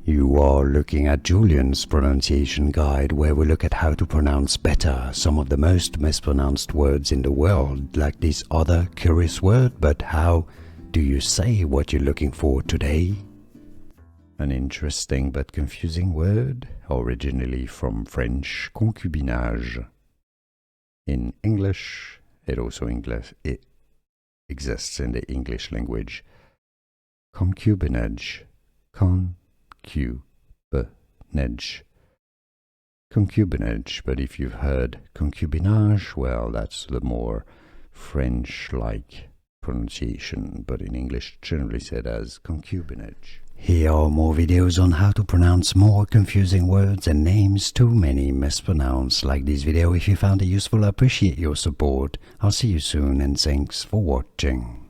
You are looking at Julian's pronunciation guide, where we look at how to pronounce better some of the most mispronounced words in the world, like this other curious word. But how do you say what you're looking for today? An interesting but confusing word, originally from French, concubinage. In English, it exists in the English language. Concubinage. Concubinage. Concubinage, but if you've heard concubinage, well, that's the more French-like pronunciation, but in English generally said as concubinage. Here are more videos on how to pronounce more confusing words and names too many mispronounced. Like this video if you found it useful. I appreciate your support. I'll see you soon and thanks for watching.